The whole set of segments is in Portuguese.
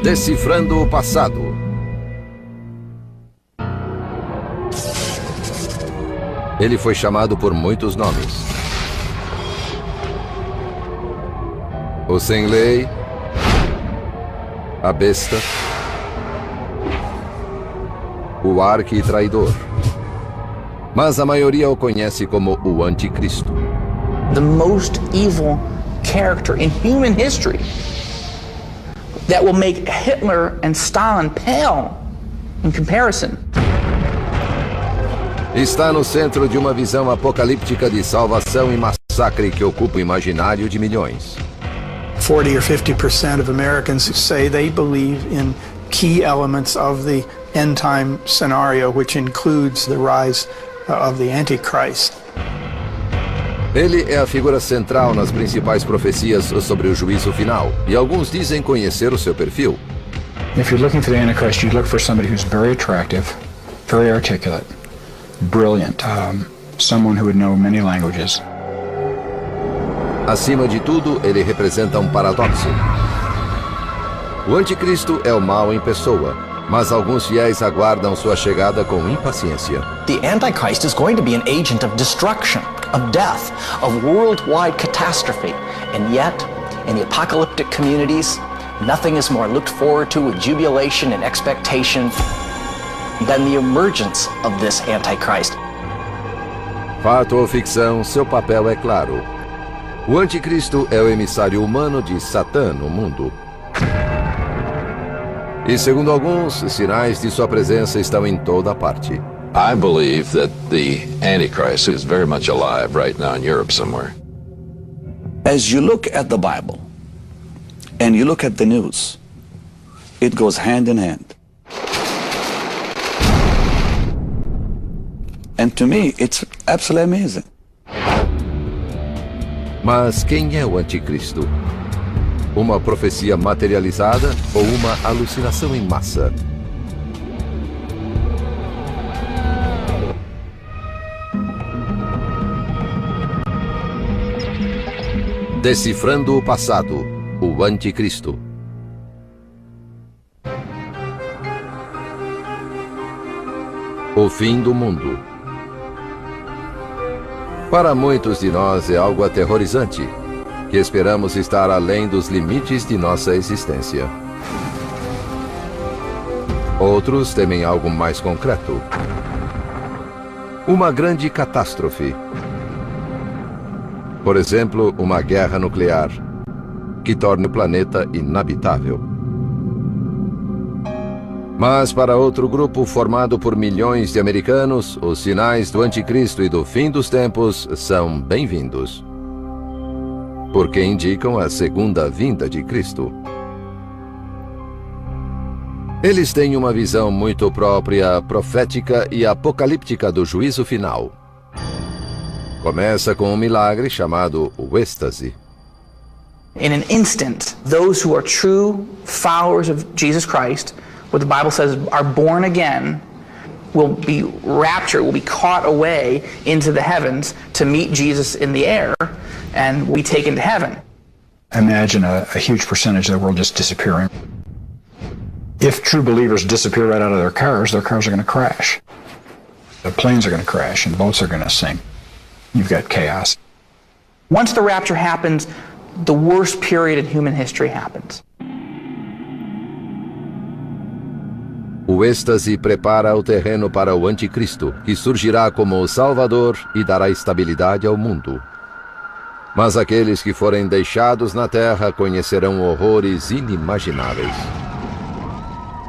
Decifrando o passado. Ele foi chamado por muitos nomes. O sem lei, a besta, o arqui-traidor. Mas a maioria o conhece como o anticristo. The most evil character in human history that will make Hitler and Stalin pale in comparison. Está no centro de uma visão apocalíptica de salvação e massacre que ocupa o imaginário de milhões. 40 or 50% of Americans say they believe in key elements of the end time scenario, which includes the rise of the Antichrist. Ele é a figura central nas principais profecias sobre o juízo final, e alguns dizem conhecer o seu perfil. If you're looking for the Antichrist, you look for somebody who's very attractive, very articulate, brilliant, someone who would know many languages. Acima de tudo, ele representa um paradoxo. O anticristo é o mal em pessoa, mas alguns fiéis aguardam sua chegada com impaciência. The Antichrist is going to be an agent of destruction, of death, of worldwide catastrophe. And yet, in the apocalyptic communities, nothing is more looked forward to with jubilation and expectation than the emergence of this Antichrist. Fato ou ficção, seu papel é claro. O anticristo é o emissário humano de Satã no mundo. E segundo alguns, sinais de sua presença estão em toda parte. I believe that the Antichrist is very much alive right now in Europe somewhere. As you look at the Bible and you look at the news, it goes hand in hand. And to me, it's absolutely amazing. Mas quem é o anticristo? Uma profecia materializada ou uma alucinação em massa? Decifrando o passado, o anticristo. O fim do mundo. Para muitos de nós é algo aterrorizante, que esperamos estar além dos limites de nossa existência. Outros temem algo mais concreto. Uma grande catástrofe. Por exemplo, uma guerra nuclear, que torne o planeta inabitável. Mas para outro grupo formado por milhões de americanos, os sinais do anticristo e do fim dos tempos são bem-vindos, porque indicam a segunda vinda de Cristo. Eles têm uma visão muito própria, profética e apocalíptica do juízo final. Começa com um milagre chamado o êxtase. In an instant, those who are true followers of Jesus Christ, what the Bible says are born again, will be raptured, will be caught away into the heavens to meet Jesus in the air and will be taken to heaven. Imagine a huge percentage of the world just disappearing. If true believers disappear right out of their cars are going to crash. The planes are going to crash and boats are going to sink. You've got chaos. Once the rapture happens, the worst period in human history happens. O êxtase prepara o terreno para o anticristo, que surgirá como o Salvador e dará estabilidade ao mundo. Mas aqueles que forem deixados na terra conhecerão horrores inimagináveis.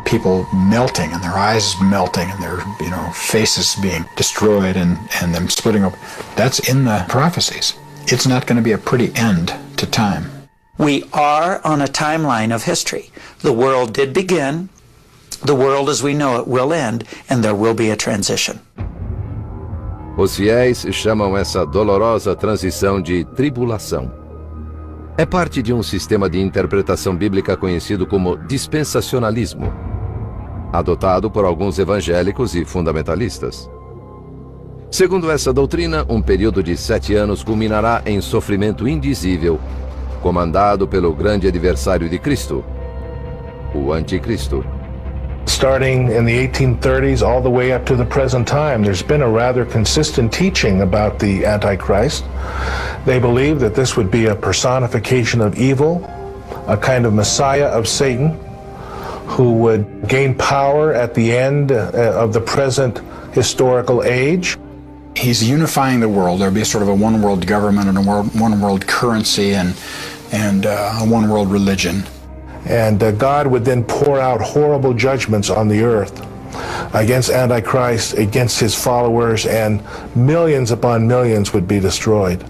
People melting and their eyes melting and their faces being destroyed and them splitting open. That's in the prophecies. It's not going to be a pretty end to time. We are on a timeline of history. The world did begin. The world as we know it will end, and there will be a transition. Os fiéis chamam essa dolorosa transição de tribulação. É parte de um sistema de interpretação bíblica conhecido como dispensacionalismo, adotado por alguns evangélicos e fundamentalistas. Segundo essa doutrina, um período de 7 anos culminará em sofrimento indizível, comandado pelo grande adversário de Cristo, o anticristo. Starting in the 1830s all the way up to the present time, there's been a rather consistent teaching about the Antichrist. They believe that this would be a personification of evil, a kind of messiah of Satan, who would gain power at the end of the present historical age. He's unifying the world. There'll be sort of a one world government and a one world currency and a one world religion. And God would then pour out horrible judgments on the earth against Antichrist, against his followers, and millions upon millions would be destroyed.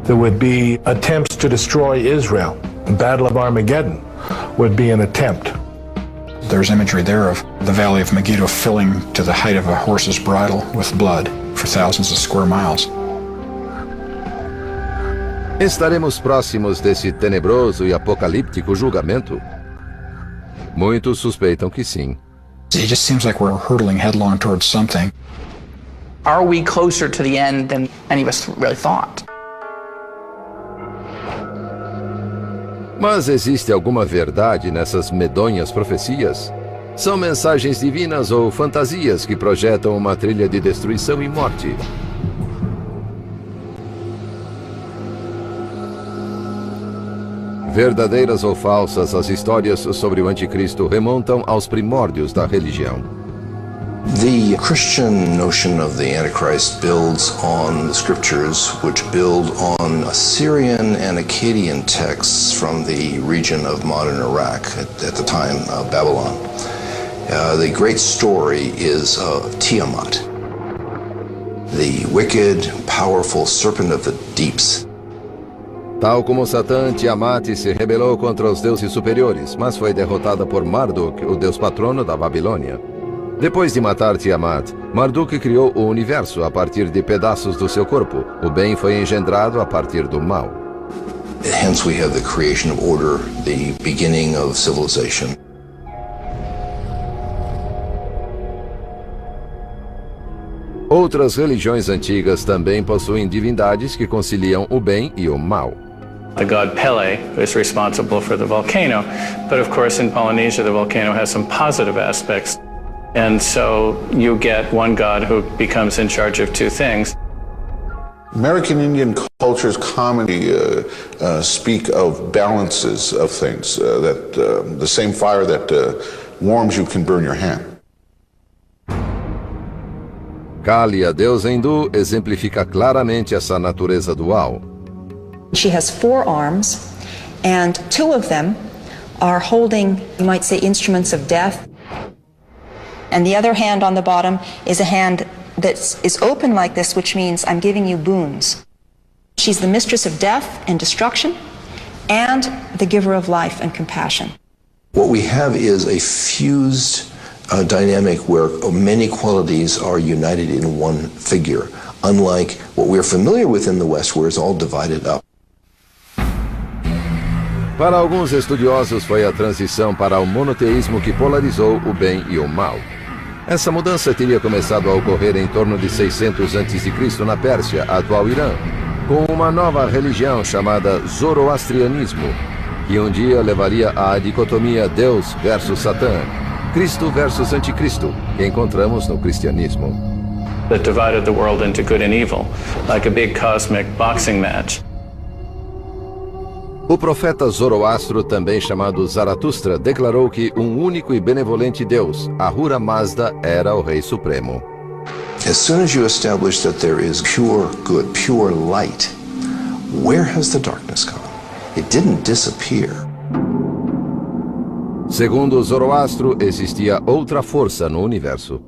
There would be attempts to destroy Israel. The Battle of Armageddon would be an attempt. There's imagery there of the Valley of Megiddo filling to the height of a horse's bridle with blood for thousands of square miles. Estaremos próximos desse tenebroso e apocalíptico julgamento? Muitos suspeitam que sim. It just seems like we're hurtling headlong towards something. Are we closer to the end than any of us really thought? Mas existe alguma verdade nessas medonhas profecias? São mensagens divinas ou fantasias que projetam uma trilha de destruição e morte? Verdadeiras ou falsas, as histórias sobre o anticristo remontam aos primórdios da religião. The Christian notion of the Antichrist builds on the scriptures, which build on Assyrian and Akkadian texts from the region of modern Iraq, at the time Babylon. The great story is of Tiamat, the wicked, powerful serpent of the deeps. Tal como Satã, Tiamat se rebelou contra os deuses superiores, mas foi derrotada por Marduk, o deus patrono da Babilônia. Depois de matar Tiamat, Marduk criou o universo a partir de pedaços do seu corpo. O bem foi engendrado a partir do mal. Hence we have the creation of order, the beginning of civilization. Outras religiões antigas também possuem divindades que conciliam o bem e o mal. The god Pele is responsible for the volcano, but of course in Polynesia the volcano has some positive aspects. And so you get one god who becomes in charge of two things. American Indian cultures commonly speak of balances of things, that the same fire that warms you can burn your hand. Kali, a deusa hindu, exemplifica claramente essa natureza dual. She has 4 arms, and 2 of them are holding, you might say, instruments of death. And the other hand on the bottom is a hand that is open like this, which means I'm giving you boons. She's the mistress of death and destruction, and the giver of life and compassion. What we have is a fused dynamic where many qualities are united in one figure, unlike what we're familiar with in the West, where it's all divided up. Para alguns estudiosos, foi a transição para o monoteísmo que polarizou o bem e o mal. Essa mudança teria começado a ocorrer em torno de 600 a.C. na Pérsia, atual Irã, com uma nova religião chamada Zoroastrianismo, que um dia levaria à dicotomia Deus versus Satã, Cristo versus Anticristo, que encontramos no cristianismo. That divided the world into good and evil, like a big cosmic boxing match. O profeta Zoroastro, também chamado Zaratustra, declarou que um único e benevolente Deus, Ahura Mazda, era o Rei Supremo. As soon as you establish that there is pure good, pure light, where has the darkness gone? It didn't disappear. Segundo Zoroastro, existia outra força no universo.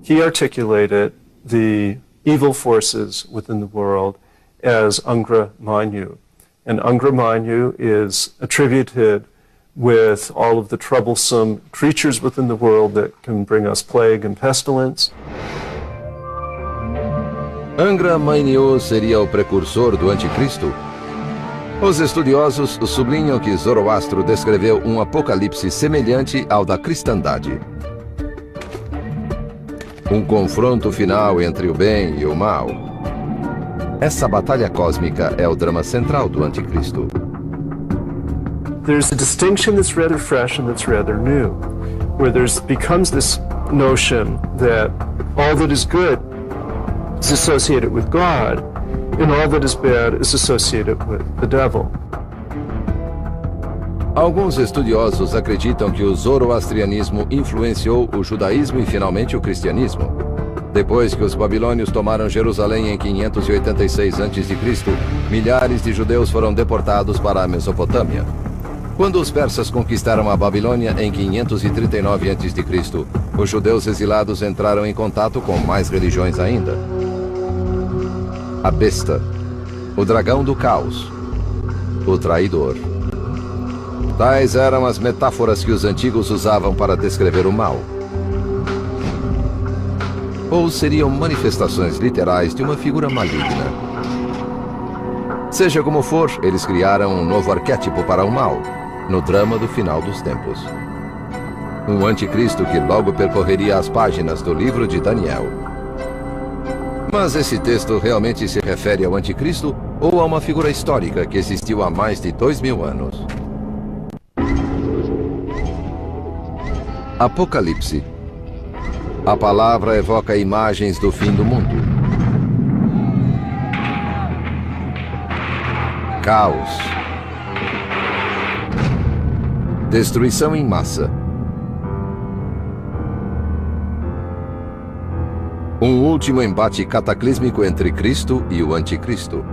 He articulated the evil forces within the world as Angra Mainyu. And Angra Mainyu is attributed with all of the troublesome creatures within the world that can bring us plague and pestilence. Angra Mainyu seria o precursor do anticristo? Os estudiosos sublinham que Zoroastro descreveu um apocalipse semelhante ao da cristandade. Um confronto final entre o bem e o mal. Essa batalha cósmica é o drama central do anticristo. there's a distinction that's rather fresh and that's rather new, where becomes this notion that all that is good is associated with God, and all that is bad is associated with the devil. Alguns estudiosos acreditam que o zoroastrianismo influenciou o judaísmo e finalmente o cristianismo. Depois que os babilônios tomaram Jerusalém em 586 a.C., milhares de judeus foram deportados para a Mesopotâmia. Quando os persas conquistaram a Babilônia em 539 a.C., os judeus exilados entraram em contato com mais religiões ainda. A besta, o dragão do caos, o traidor. Tais eram as metáforas que os antigos usavam para descrever o mal. Ou seriam manifestações literais de uma figura maligna. Seja como for, eles criaram um novo arquétipo para o mal, no drama do final dos tempos. Um anticristo que logo percorreria as páginas do livro de Daniel. Mas esse texto realmente se refere ao anticristo ou a uma figura histórica que existiu há mais de 2000 anos? Apocalipse. A palavra evoca imagens do fim do mundo. Caos. Destruição em massa. Um último embate cataclísmico entre Cristo e o Anticristo.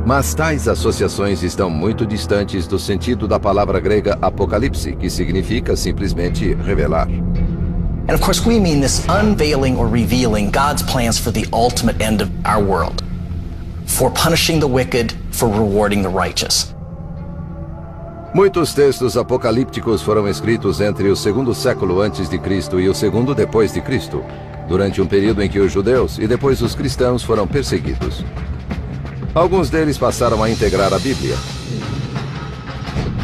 Mas tais associações estão muito distantes do sentido da palavra grega apocalipse, que significa simplesmente revelar. And of course we mean this unveiling or revealing God's plans for the ultimate end of our world, for punishing the wicked, for rewarding the righteous. Muitos textos apocalípticos foram escritos entre o segundo século antes de Cristo e o segundo depois de Cristo, durante um período em que os judeus e depois os cristãos foram perseguidos. Alguns deles passaram a integrar a Bíblia.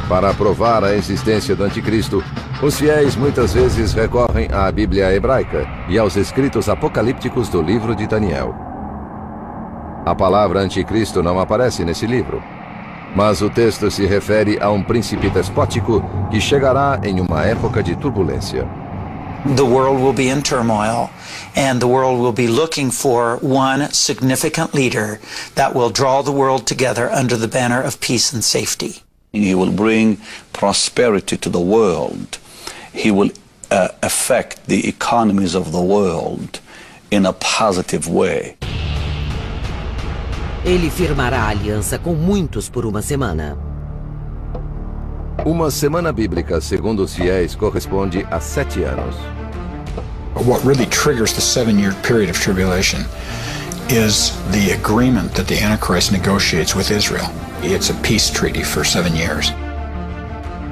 Para provar a existência do anticristo, os fiéis muitas vezes recorrem à Bíblia hebraica e aos escritos apocalípticos do livro de Daniel. A palavra anticristo não aparece nesse livro, mas o texto se refere a um príncipe despótico que chegará em uma época de turbulência. The world will be in turmoil, and the world will be looking for one significant leader that will draw the world together under the banner of peace and safety. He will bring prosperity to the world. He will affect the economies of the world in a positive way. Ele firmará aliança com muitos por uma semana. Uma semana bíblica, segundo os fiéis, corresponde a 7 anos. What really triggers the 7-year period of tribulation is the agreement that the Antichrist negotiates with Israel. It's a peace treaty for 7 years.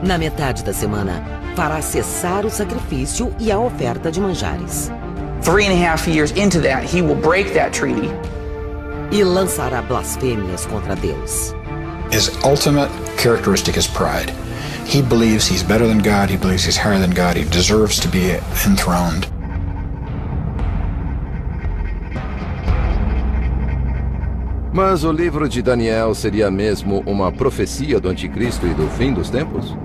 Na metade da semana, fará cessar o sacrifício e a oferta de manjares. 3.5 years into that, he will break that treaty. E lançará blasfêmias contra Deus. His ultimate characteristic is pride. He believes he's better than God, he believes he's higher than God, he deserves to be enthroned. Mas o livro de Daniel seria mesmo uma profecia do anticristo e do fim dos tempos?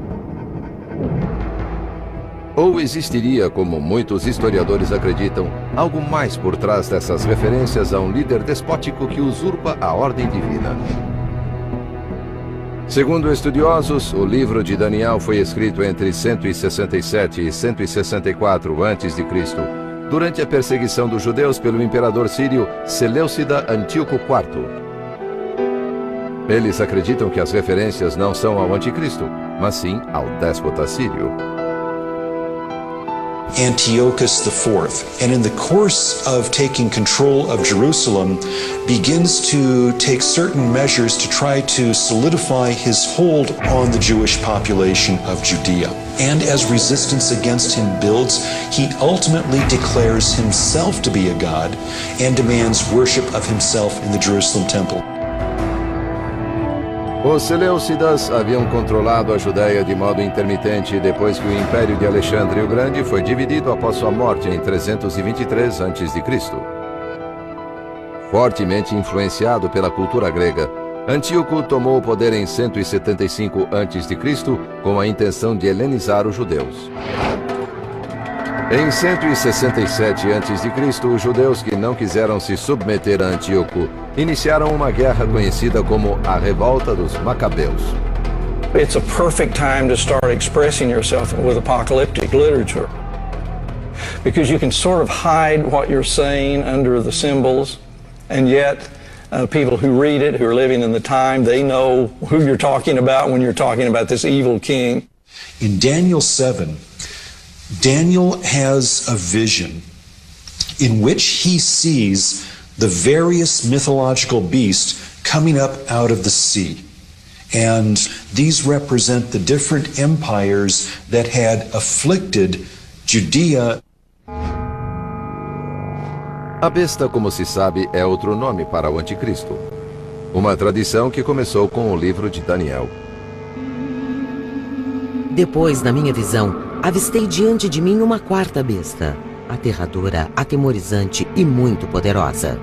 Ou existiria, como muitos historiadores acreditam, algo mais por trás dessas referências a um líder despótico que usurpa a ordem divina? Segundo estudiosos, o livro de Daniel foi escrito entre 167 e 164 a.C., durante a perseguição dos judeus pelo imperador sírio Seleucida Antíoco IV. Eles acreditam que as referências não são ao anticristo, mas sim ao déspota sírio. Antiochus IV, and in the course of taking control of Jerusalem, begins to take certain measures to try to solidify his hold on the Jewish population of Judea. And as resistance against him builds, he ultimately declares himself to be a god and demands worship of himself in the Jerusalem temple. Os Seleucidas haviam controlado a Judéia de modo intermitente depois que o Império de Alexandre o Grande foi dividido após sua morte em 323 a.C. Fortemente influenciado pela cultura grega, Antíoco tomou o poder em 175 a.C. com a intenção de helenizar os judeus. Em 167 a.C., os judeus que não quiseram se submeter a Antíoco iniciaram uma guerra conhecida como a Revolta dos Macabeus. It's a perfect time to start expressing yourself with apocalyptic literature, because you can sort of hide what you're saying under the symbols, and yet people who read it, who are living in the time, they know who you're talking about when you're talking about this evil king. In Daniel 7, Daniel has a vision in which he sees the various mythological beasts coming up out of the sea. And these represent the different empires that had afflicted Judea. A besta, como se sabe, é outro nome para o anticristo. Uma tradição que começou com o livro de Daniel. Depois, na minha visão, avistei diante de mim uma quarta besta, aterradora, atemorizante e muito poderosa.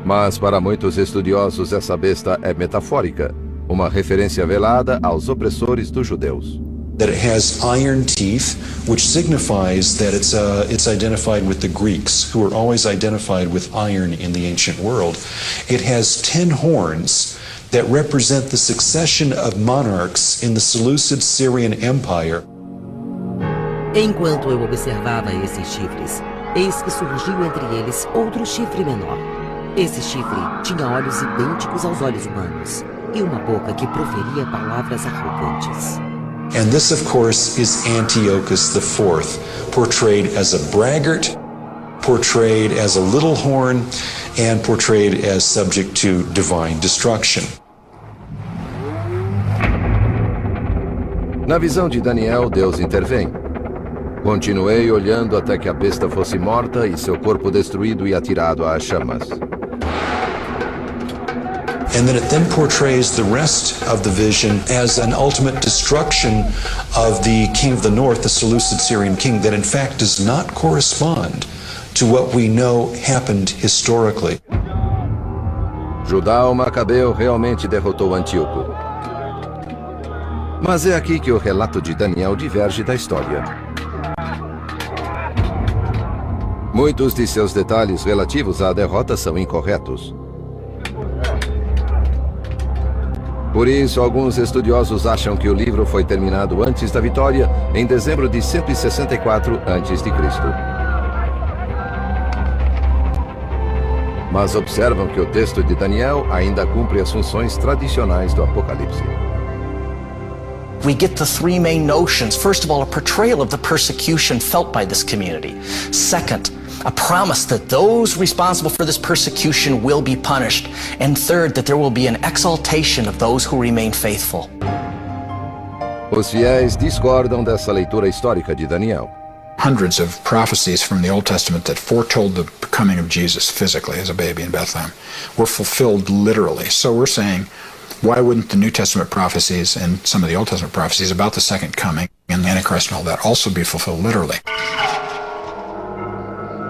Mas para muitos estudiosos essa besta é metafórica, uma referência velada aos opressores dos judeus. That it has iron teeth, which signifies that it's identified with the Greeks, who were always identified with iron in the ancient world. It has 10 horns that represent the succession of monarchs in the Seleucid Syrian Empire. Enquanto eu observava esses chifres, eis que surgiu entre eles outro chifre menor. Esse chifre tinha olhos idênticos aos olhos humanos e uma boca que proferia palavras arrogantes. And this, of course, is Antiochus IV, portrayed as a braggart, portrayed as a little horn, and portrayed as subject to divine destruction. Na visão de Daniel, Deus intervém. Continuei olhando até que a besta fosse morta e seu corpo destruído e atirado às chamas. And then it then portrays the rest of the vision as an ultimate destruction of the king of the north, the Seleucid Syrian king, that in fact does not correspond to what we know happened historically. Judá o Macabeu realmente derrotou Antíoco. Mas é aqui que o relato de Daniel diverge da história. Muitos de seus detalhes relativos à derrota são incorretos. Por isso, alguns estudiosos acham que o livro foi terminado antes da vitória, em dezembro de 164 a.C. Mas observam que o texto de Daniel ainda cumpre as funções tradicionais do Apocalipse. We get the three main notions. First of all, a portrayal of the persecution felt by this community. Second, a promise that those responsible for this persecution will be punished. And third, that there will be an exaltation of those who remain faithful. Os fiéis discordam dessa leitura histórica de Daniel. Hundreds of prophecies from the Old Testament that foretold the coming of Jesus physically as a baby in Bethlehem were fulfilled literally. So we're saying, why wouldn't the New Testament prophecies and some of the Old Testament prophecies about the second coming and the Antichrist and all that also be fulfilled literally?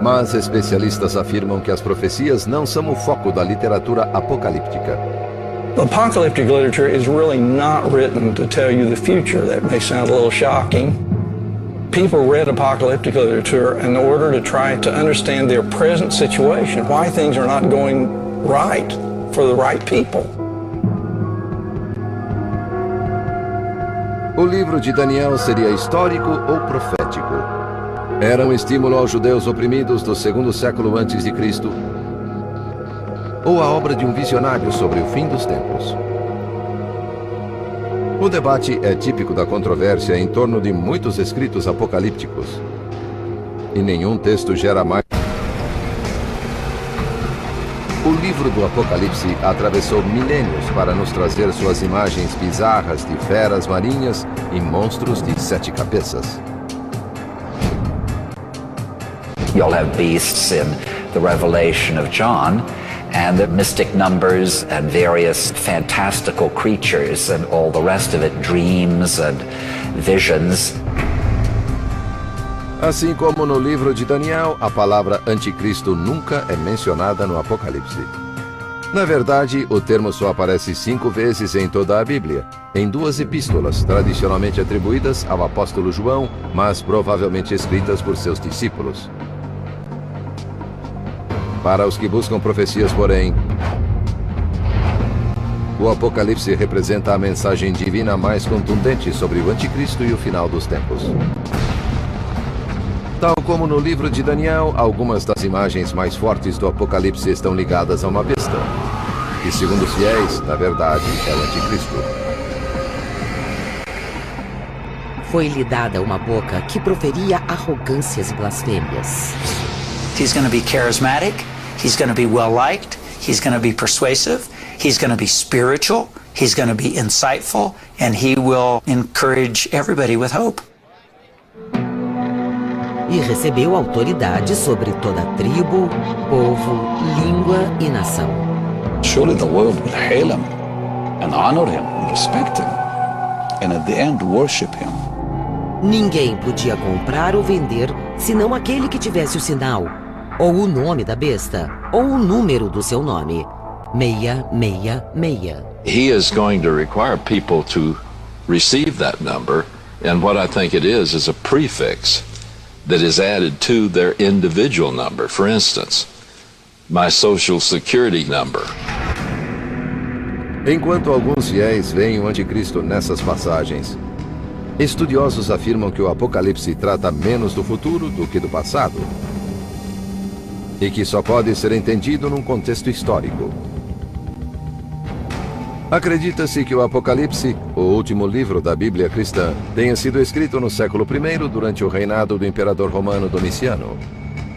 Mas especialistas afirmam que as profecias não são o foco da literatura apocalíptica. Apocalyptic literature is really not written to tell you the future. That may sound a little shocking. People read apocalyptic literature in order to try to understand their present situation, why things are not going right for the right people. O livro de Daniel seria histórico ou profético? Era um estímulo aos judeus oprimidos do segundo século antes de Cristo? Ou a obra de um visionário sobre o fim dos tempos? O debate é típico da controvérsia em torno de muitos escritos apocalípticos. E nenhum texto gera mais. O livro do Apocalipse atravessou milênios para nos trazer suas imagens bizarras de feras marinhas e monstros de 7 cabeças. You'll have beasts in the Revelation of John, and the mystic numbers and various fantastical creatures and all the rest of it, dreams and visions. Assim como no livro de Daniel, a palavra anticristo nunca é mencionada no Apocalipse. Na verdade, o termo só aparece 5 vezes em toda a Bíblia, em 2 epístolas, tradicionalmente atribuídas ao apóstolo João, mas provavelmente escritas por seus discípulos. Para os que buscam profecias, porém, o Apocalipse representa a mensagem divina mais contundente sobre o Anticristo e o final dos tempos. Tal como no livro de Daniel, algumas das imagens mais fortes do Apocalipse estão ligadas a uma besta, que, segundo os fiéis, na verdade, é o Anticristo. Foi-lhe dada uma boca que proferia arrogâncias e blasfêmias. He's going to be charismatic, he's going to be well-liked, he's going to be persuasive, he's going to be spiritual, he's going to be insightful, and he will encourage everybody with hope. E recebeu autoridade sobre toda tribo, povo, língua e nação. Surely the world will hail him and honor him and respect him, and at the end worship him. Ninguém podia comprar ou vender senão aquele que tivesse o sinal, ou o nome da besta, ou o número do seu nome. 666. He is going to require people to receive that number, and what I think it is a prefix that is added to their individual number. For instance, my social security number. Enquanto alguns fiéis veem o Anticristo nessas passagens, estudiosos afirmam que o Apocalipse trata menos do futuro do que do passado, e que só pode ser entendido num contexto histórico. Acredita-se que o Apocalipse, o último livro da Bíblia cristã, tenha sido escrito no século I durante o reinado do imperador romano Domiciano.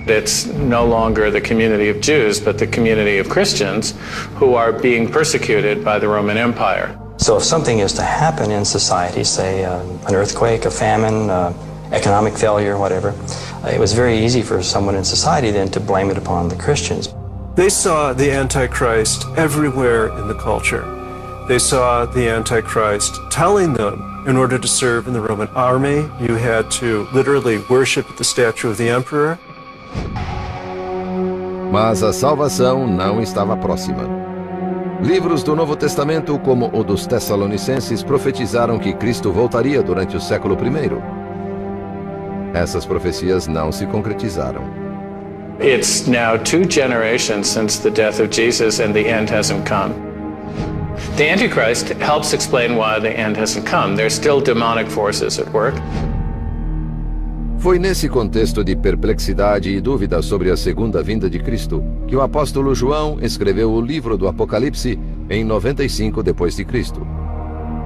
It's no longer the community of Jews, but the community of Christians who are being persecuted by the Roman Empire. So if something is to happen in society, say an earthquake, a famine, economic failure, whatever, it was very easy for someone in society then to blame it upon the Christians. They saw the Antichrist everywhere in the culture. They saw the Antichrist telling them, in order to serve in the Roman army, you had to literally worship the statue of the emperor. Mas a salvação não estava próxima. Livros do Novo Testamento, como o dos Tessalonicenses, profetizaram que Cristo voltaria durante o século I. Essas profecias não se concretizaram. It's now 2 generations since the death of Jesus and the end hasn't come. The Antichrist helps explain why the end hasn't come. There's still demonic forces at work. Foi nesse contexto de perplexidade e dúvida sobre a segunda vinda de Cristo que o apóstolo João escreveu o livro do Apocalipse em 95 d.C.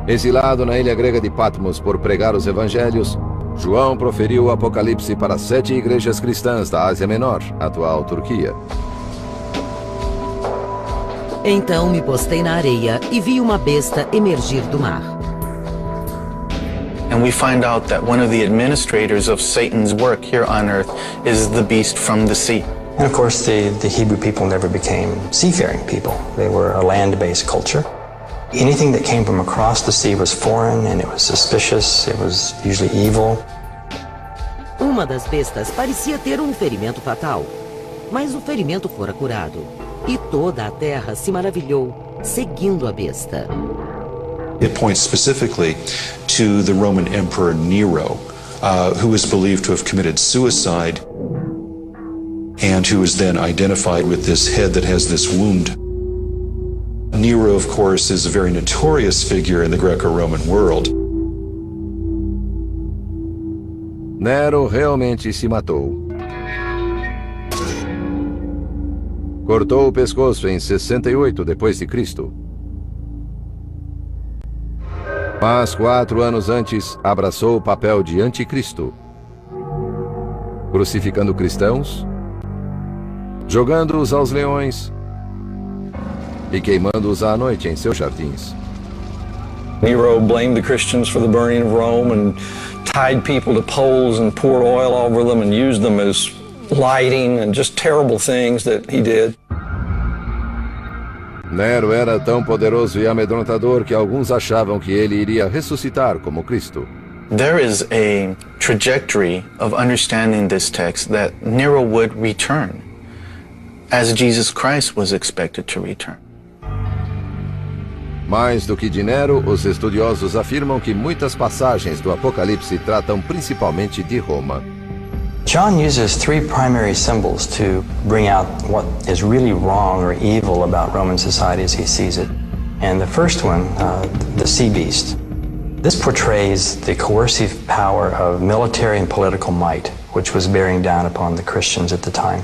Exilado na ilha grega de Patmos por pregar os evangelhos, João proferiu o Apocalipse para 7 igrejas cristãs da Ásia Menor, atual Turquia. Então me postei na areia e vi uma besta emergir do mar. And we find out that one of the administrators of Satan's work here on earth is the beast from the sea. And of course, the Hebrew people never became seafaring people. They were a land-based culture. Anything that came from across the sea was foreign and it was suspicious, it was usually evil. Uma das bestas parecia ter um ferimento fatal, mas o ferimento fora curado. E toda a terra se maravilhou, seguindo a besta. It points specifically to the Roman Emperor Nero, who was believed to have committed suicide and who is then identified with this head that has this wound. Nero, of course, is a very notorious figure in the Greco-Roman world. Nero realmente se matou. Cortou o pescoço em 68 d.C. Mas 4 anos antes, abraçou o papel de anticristo, crucificando cristãos, jogando-os aos leões e queimando-os à noite em seus jardins. Nero blamed the Christians for the burning of Rome and tied people to poles and poured oil over them and used them as lighting and just terrible things that he did. Nero era tão poderoso e amedrontador que alguns achavam que ele iria ressuscitar como Cristo. There is a trajectory of understanding this text that Nero would return, as Jesus Christ was expected to return. Mais do que dinheiro, os estudiosos afirmam que muitas passagens do Apocalipse tratam principalmente de Roma. John uses three primary symbols to bring out what is really wrong or evil about Roman society as he sees it. And the first one, the sea beast. This portrays the coercive power of military and political might, which was bearing down upon the Christians at the time.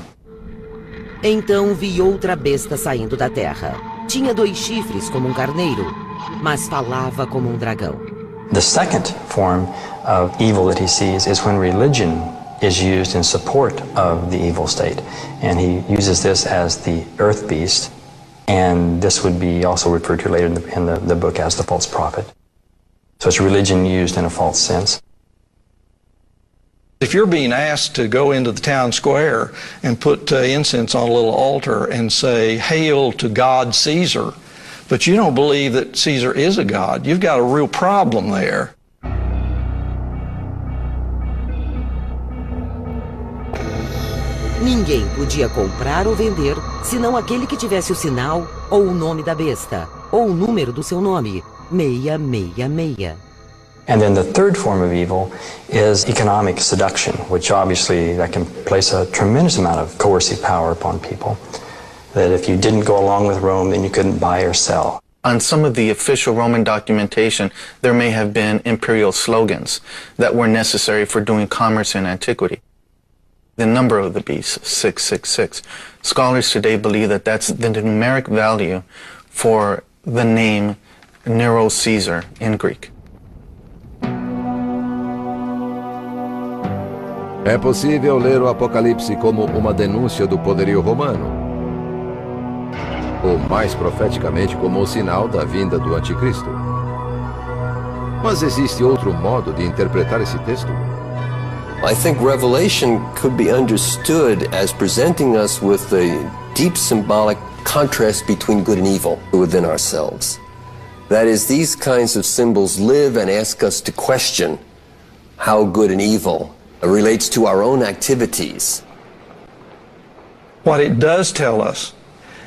Então vi outra besta saindo da terra. Tinha 2 chifres como um carneiro, mas falava como um dragão. The second form of evil that he sees is when religion is used in support of the evil state. And he uses this as the earth beast, and this would be also referred to later in the book as the false prophet. So it's religion used in a false sense. If you're being asked to go into the town square and put incense on a little altar and say, "Hail to God Caesar," but you don't believe that Caesar is a god, you've got a real problem there. Ninguém podia comprar ou vender, senão aquele que tivesse o sinal ou o nome da besta, ou o número do seu nome, 666. And then the third form of evil is economic seduction, which obviously that can place a tremendous amount of coercive power upon people. That if you didn't go along with Rome, then you couldn't buy or sell. On some of the official Roman documentation, there may have been imperial slogans that were necessary for doing commerce in antiquity. The number of the beast, 666. Scholars today believe that that's the numeric value for the name Nero Caesar in Greek. É possível ler o Apocalipse como uma denúncia do poderio romano, ou mais profeticamente como o sinal da vinda do Anticristo. Mas existe outro modo de interpretar esse texto? I think Revelation could be understood as presenting us with a deep symbolic contrast between good and evil within ourselves. That is, these kinds of symbols live and ask us to question how good and evil relates to our own activities. What it does tell us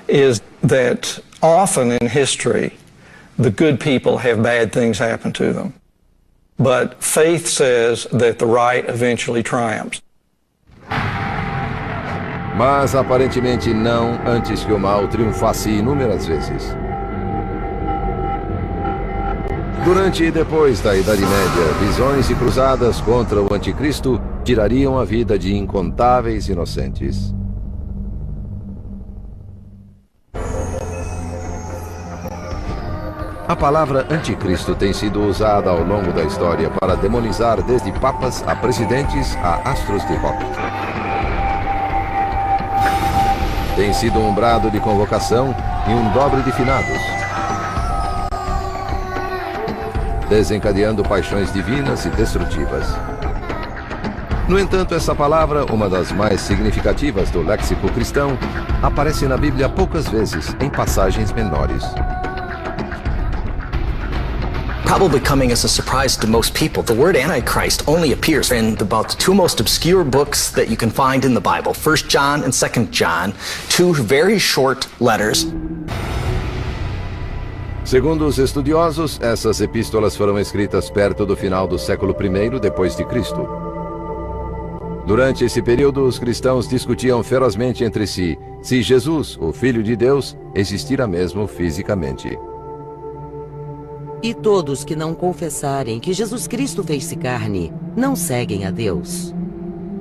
is that often in history, the good people have bad things happen to them. But faith says that the right eventually triumphs. Mas aparentemente não, antes que o mal triunfasse inúmeras vezes. Durante e depois da Idade Média, visões e cruzadas contra o Anticristo tirariam a vida de incontáveis inocentes. A palavra anticristo tem sido usada ao longo da história para demonizar desde papas a presidentes a astros de rock. Tem sido um brado de convocação e um dobre de finados, desencadeando paixões divinas e destrutivas. No entanto, essa palavra, uma das mais significativas do léxico cristão, aparece na Bíblia poucas vezes, em passagens menores. Probably coming as a surprise to most people, the word Antichrist only appears in about the 2 most obscure books that you can find in the Bible, 1 John and 2 John, 2 very short letters. Segundo os estudiosos, essas epístolas foram escritas perto do final do século I depois de Cristo. Durante esse período, os cristãos discutiam ferozmente entre si se Jesus, o Filho de Deus, existira mesmo fisicamente. E todos que não confessarem que Jesus Cristo fez-se carne, não seguem a Deus,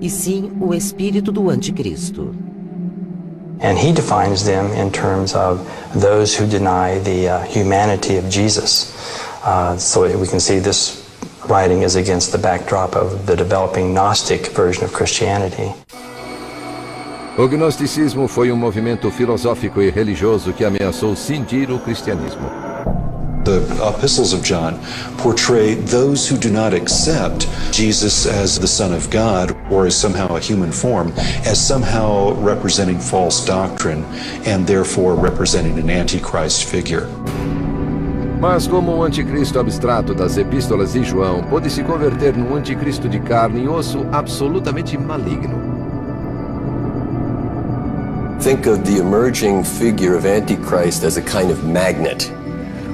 e sim o espírito do anticristo. And he defines them in terms of those who deny the humanity of Jesus. So we can see this writing is against the backdrop of the developing Gnostic version of Christianity. O gnosticismo foi um movimento filosófico e religioso que ameaçou cindir o cristianismo. The epistles of John portray those who do not accept Jesus as the Son of God or as somehow a human form, as somehow representing false doctrine and therefore representing an antichrist figure. Mas como o anticristo abstrato das epístolas de João pode se converter num anticristo de carne e osso absolutamente maligno? Think of the emerging figure of Antichrist as a kind of magnet,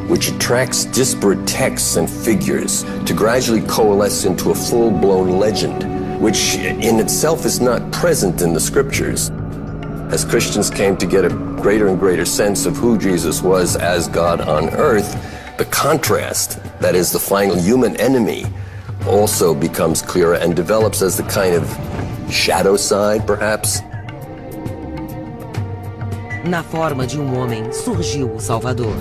which attracts disparate texts and figures to gradually coalesce into a full-blown legend, which in itself is not present in the scriptures. As Christians came to get a greater and greater sense of who Jesus was as God on earth, the contrast, that is the final human enemy, also becomes clearer and develops as the kind of shadow side, perhaps. Na forma de um homem surgiu o Salvador,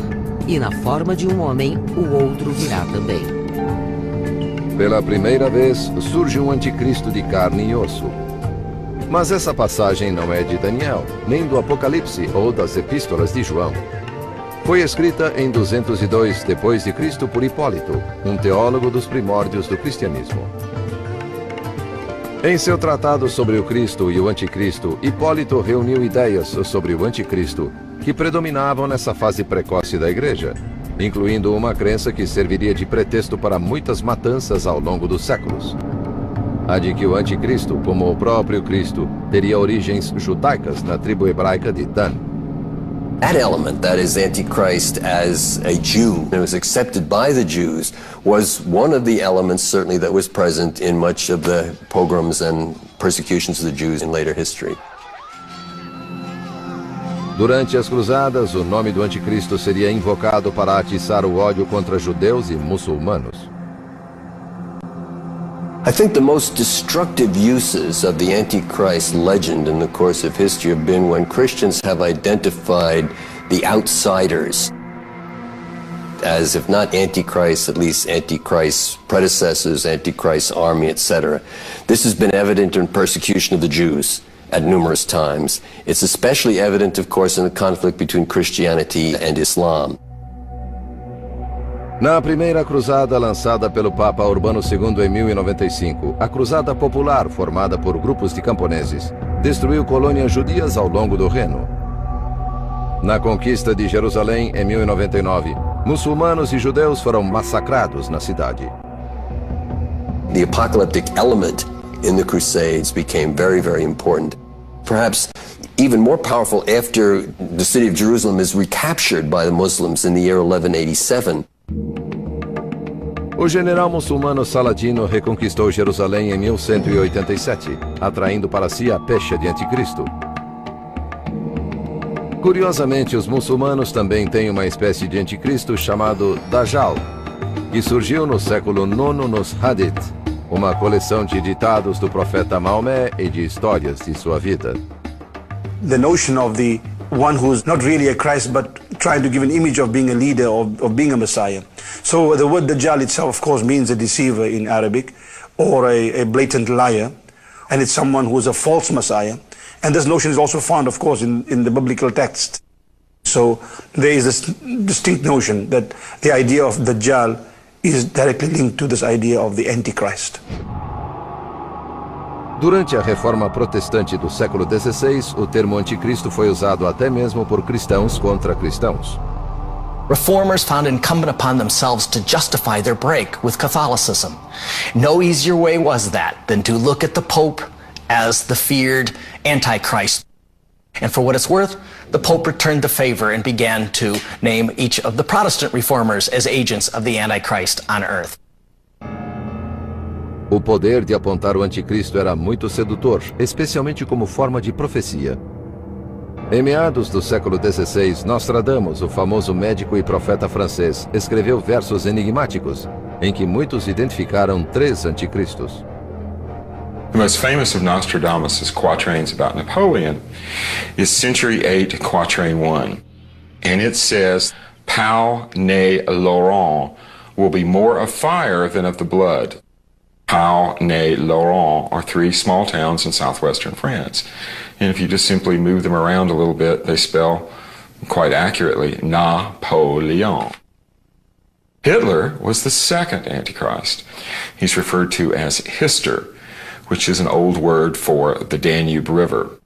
e na forma de um homem o outro virá também. Pela primeira vez surge um anticristo de carne e osso. Mas essa passagem não é de Daniel, nem do Apocalipse ou das Epístolas de João. Foi escrita em 202 d.C. por Hipólito, um teólogo dos primórdios do cristianismo. Em seu tratado sobre o Cristo e o Anticristo, Hipólito reuniu ideias sobre o Anticristo que predominavam nessa fase precoce da Igreja, incluindo uma crença que serviria de pretexto para muitas matanças ao longo dos séculos. A de que o Anticristo, como o próprio Cristo, teria origens judaicas na tribo hebraica de Dan. That element, that is Antichrist as a Jew, that was accepted by the Jews, was one of the elements certainly that was present in much of the pogroms and persecutions of the Jews in later history. Durante as cruzadas, o nome do Anticristo seria invocado para atiçar o ódio contra judeus e muçulmanos. I think the most destructive uses of the Antichrist legend in the course of history have been when Christians have identified the outsiders as, if not Antichrist, at least Antichrist's predecessors, Antichrist's army, etc. This has been evident in persecution of the Jews at numerous times. It's especially evident, of course, in the conflict between Christianity and Islam. Na primeira cruzada lançada pelo Papa Urbano II em 1095, a Cruzada Popular, formada por grupos de camponeses, destruiu colônias judias ao longo do Reno. Na conquista de Jerusalém em 1099, muçulmanos e judeus foram massacrados na cidade. The apocalyptic element in the Crusades became very, very important. Perhaps even more powerful after the city of Jerusalem is recaptured by the Muslims in the year 1187. O general muçulmano Saladino reconquistou Jerusalém em 1187, atraindo para si a pecha de Anticristo. Curiosamente, os muçulmanos também têm uma espécie de Anticristo chamado Dajjal, que surgiu no século IX nos Hadith, uma coleção de ditados do profeta Maomé e de histórias de sua vida. The notion of the one who's not really a Christ but trying to give an image of being a leader, of being a Messiah. So the word Dajjal itself, of course, means a deceiver in Arabic, or a blatant liar, and it's someone who is a false Messiah. And this notion is also found, of course, in the biblical text. So there is this distinct notion that the idea of Dajjal is directly linked to this idea of the Antichrist. Durante a reforma protestante do século XVI, o termo anticristo foi usado até mesmo por cristãos contra cristãos. Reformers found it incumbent upon themselves to justify their break with Catholicism. No easier way was that than to look at the Pope as the feared Antichrist. And for what it's worth, the Pope returned the favor and began to name each of the Protestant reformers as agents of the Antichrist on earth. O poder de apontar o anticristo era muito sedutor, especialmente como forma de profecia. Em meados do século XVI, Nostradamus, o famoso médico e profeta francês, escreveu versos enigmáticos, em que muitos identificaram 3 anticristos. The most famous of Nostradamus' quatrains about Napoleon is Century 8, Quatrain 1. And it says, Pau ne Laurent will be more of fire than of the blood. Pau ne Laurent are 3 small towns in southwestern France. And if you just simply move them around a little bit, they spell quite accurately Napoleon. Hitler was the second Antichrist. He's referred to as Hister, which is an old word for the Danube River.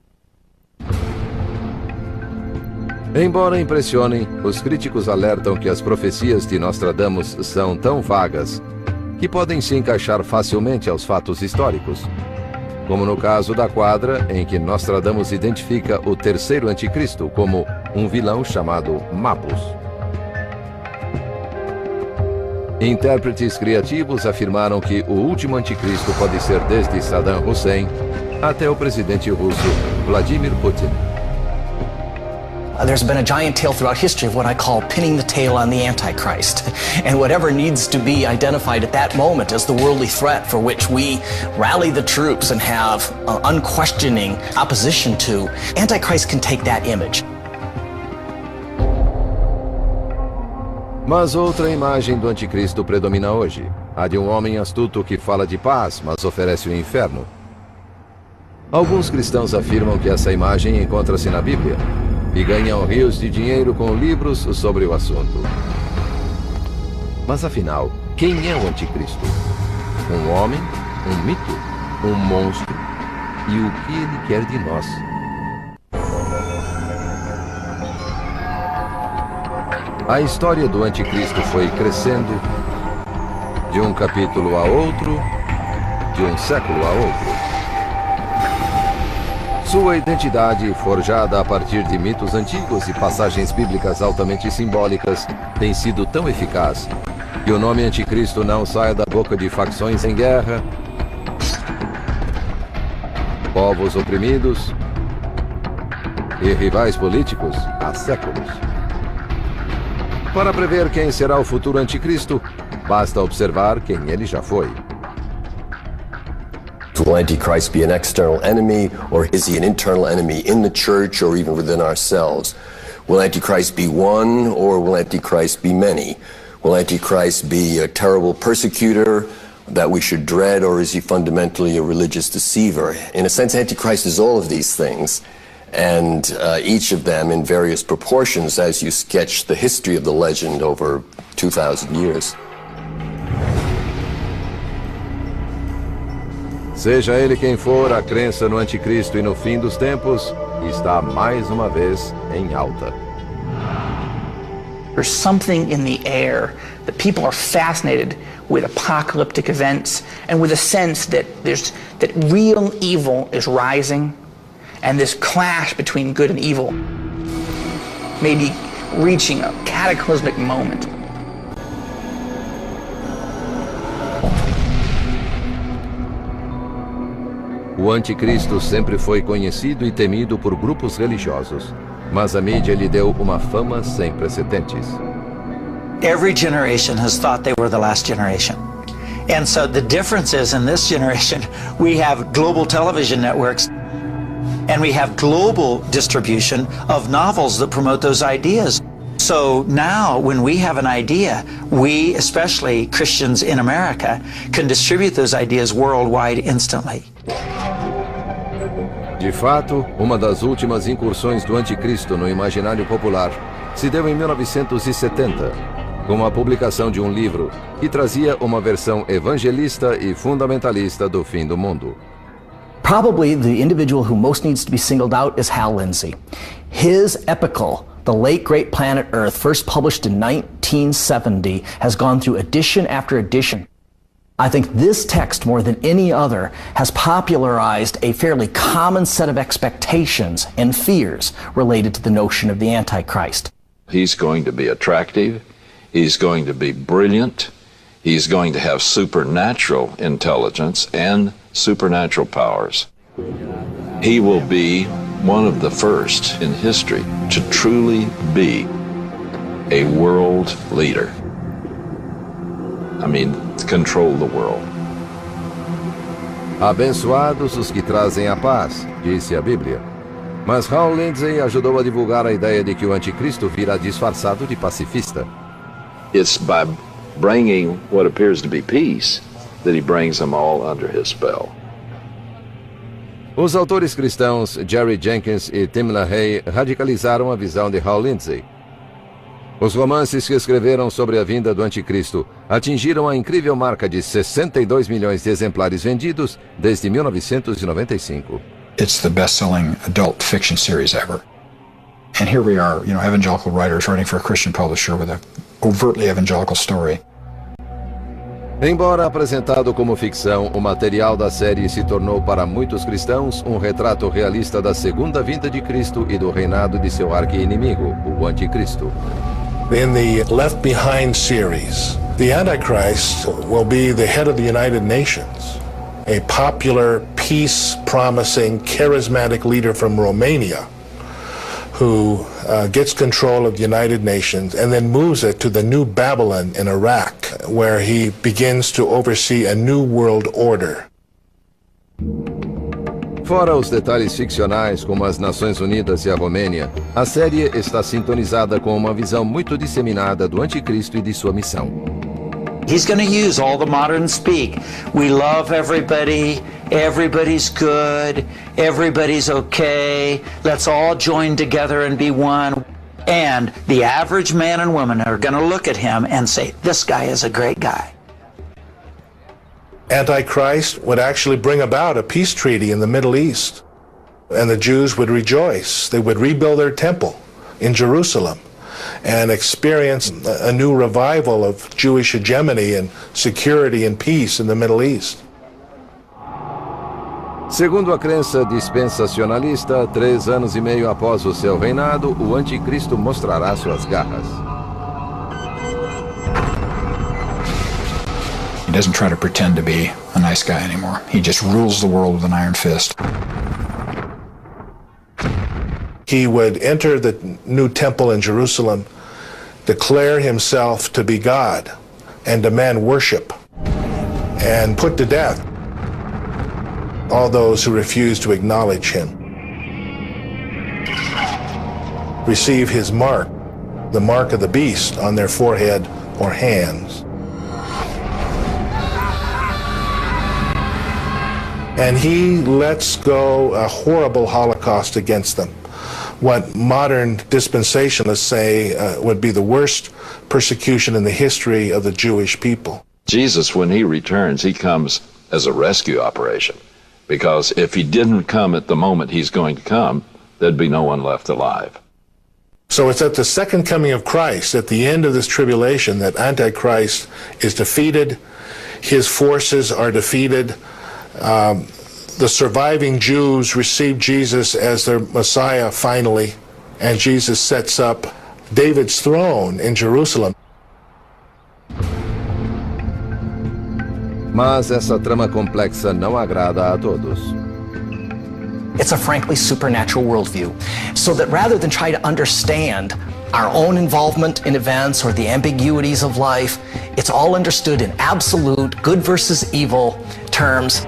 Embora impressionem, os críticos alertam que as profecias de Nostradamus são tão vagas que podem se encaixar facilmente aos fatos históricos, como no caso da quadra em que Nostradamus identifica o terceiro anticristo como um vilão chamado Mabus. Intérpretes criativos afirmaram que o último anticristo pode ser desde Saddam Hussein até o presidente russo Vladimir Putin. There's been a giant tale throughout history of what I call pinning the tail on the Antichrist. And whatever needs to be identified at that moment as the worldly threat for which we rally the troops and have unquestioning opposition to, Antichrist can take that image. Mas outra imagem do anticristo predomina hoje, a de um homem astuto que fala de paz, mas oferece o inferno. Alguns cristãos afirmam que essa imagem encontra-se na Bíblia e ganham rios de dinheiro com livros sobre o assunto. Mas afinal, quem é o anticristo? Um homem? Um mito? Um monstro? E o que ele quer de nós? A história do anticristo foi crescendo de um capítulo a outro, de um século a outro. Sua identidade, forjada a partir de mitos antigos e passagens bíblicas altamente simbólicas, tem sido tão eficaz que o nome anticristo não saia da boca de facções em guerra, povos oprimidos e rivais políticos há séculos. Para prever quem será o futuro anticristo, basta observar quem ele já foi. Will Antichrist be an external enemy, or is he an internal enemy in the church or even within ourselves? Will Antichrist be one, or will Antichrist be many? Will Antichrist be a terrible persecutor that we should dread, or is he fundamentally a religious deceiver? In a sense, Antichrist is all of these things, and each of them in various proportions as you sketch the history of the legend over 2,000 years. Seja ele quem for, a crença no anticristo e no fim dos tempos está mais uma vez em alta. There's something in the air that people are fascinated with apocalyptic events and with a sense that real evil is rising, and this clash between good and evil may be reaching a cataclysmic moment. O anticristo sempre foi conhecido e temido por grupos religiosos, mas a mídia lhe deu uma fama sem precedentes. Every generation has thought they were the last generation. And so the difference is, in this generation, we have global television networks and we have global distribution of novels that promote those ideas. So now, when we have an idea, we, especially Christians in America, can distribute those ideas worldwide instantly. De fato, uma das últimas incursões do anticristo no imaginário popular se deu em 1970, com a publicação de um livro que trazia uma versão evangelista e fundamentalista do fim do mundo. Probably the individual who most needs to be singled out is Hal Lindsey. His epical, The Late Great Planet Earth, first published in 1970, has gone through edition after edition. I think this text, more than any other, has popularized a fairly common set of expectations and fears related to the notion of the Antichrist. He's going to be attractive, he's going to be brilliant, he's going to have supernatural intelligence and supernatural powers. He will be one of the first in history to truly be a world leader. I mean, control the world. Abençoados os que trazem a paz, disse a Bíblia. Mas Hal Lindsey ajudou a divulgar a ideia de que o anticristo virá disfarçado de pacifista. It's by bringing what appears to be peace that he brings them all under his spell. Os autores cristãos Jerry Jenkins e Tim LaHaye radicalizaram a visão de Hal Lindsey. Os romances que escreveram sobre a vinda do anticristo atingiram a incrível marca de 62 milhões de exemplares vendidos desde 1995. It's the best-selling adult fiction series ever. And here we are, evangelical writers writing for a Christian publisher with an overtly evangelical story. Embora apresentado como ficção, o material da série se tornou para muitos cristãos um retrato realista da segunda vinda de Cristo e do reinado de seu arqui-inimigo, o anticristo. In the Left Behind series, The Antichrist will be the head of the United Nations, a popular, peace-promising, charismatic leader from Romania who gets control of the United Nations and then moves it to the New Babylon in Iraq, where he begins to oversee a new world order. Fora os detalhes ficcionais, como as Nações Unidas e a Romênia, a série está sintonizada com uma visão muito disseminada do Anticristo e de sua missão. He's going to use all the modern speak. We love everybody, everybody's good, everybody's okay, let's all join together and be one. And the average man and woman are going to look at him and say, this guy is a great guy. Antichrist would actually bring about a peace treaty in the Middle East, and the Jews would rejoice. They would rebuild their temple in Jerusalem and experience a new revival of Jewish hegemony and security and peace in the Middle East. Segundo a crença dispensacionalista, 3 anos e meio após o seu reinado, o Anticristo mostrará suas garras. He doesn't try to pretend to be a nice guy anymore. He just rules the world with an iron fist. He would enter the new temple in Jerusalem, declare himself to be God, and demand worship, and put to death all those who refuse to acknowledge him. Receive his mark, the mark of the beast, on their forehead or hands. And he lets go a horrible holocaust against them. What modern dispensationalists say would be the worst persecution in the history of the Jewish people. Jesus, when he returns, he comes as a rescue operation. Because if he didn't come at the moment he's going to come, there'd be no one left alive. So it's at the second coming of Christ, at the end of this tribulation, that Antichrist is defeated, his forces are defeated. The surviving Jews receive Jesus as their Messiah finally, and Jesus sets up David's throne in Jerusalem. Mas essa trama complexa não agrada a todos. It's a frankly supernatural worldview, so that rather than try to understand our own involvement in events or the ambiguities of life, it's all understood in absolute good versus evil terms.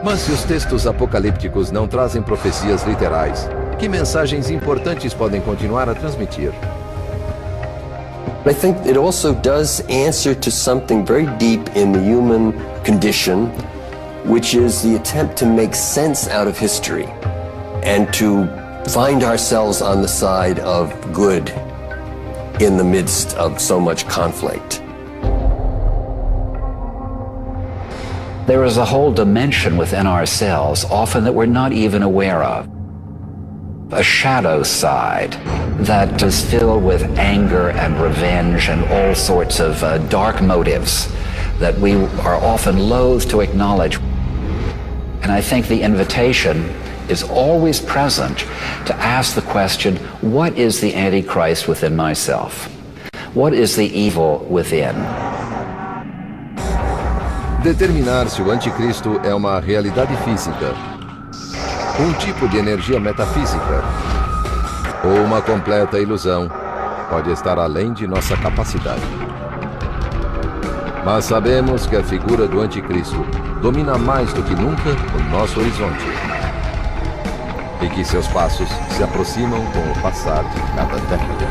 Mas se os textos apocalípticos não trazem profecias literais, que mensagens importantes podem continuar a transmitir? I think it also does answer to something very deep in the human condition, which is the attempt to make sense out of history and to find ourselves on the side of good in the midst of so much conflict. There is a whole dimension within ourselves, often that we're not even aware of. A shadow side that is filled with anger and revenge and all sorts of dark motives that we are often loath to acknowledge. And I think the invitation is always present to ask the question, what is the Antichrist within myself? What is the evil within? Determinar se o anticristo é uma realidade física, um tipo de energia metafísica ou uma completa ilusão pode estar além de nossa capacidade. Mas sabemos que a figura do anticristo domina mais do que nunca o nosso horizonte e que seus passos se aproximam com o passar de cada década.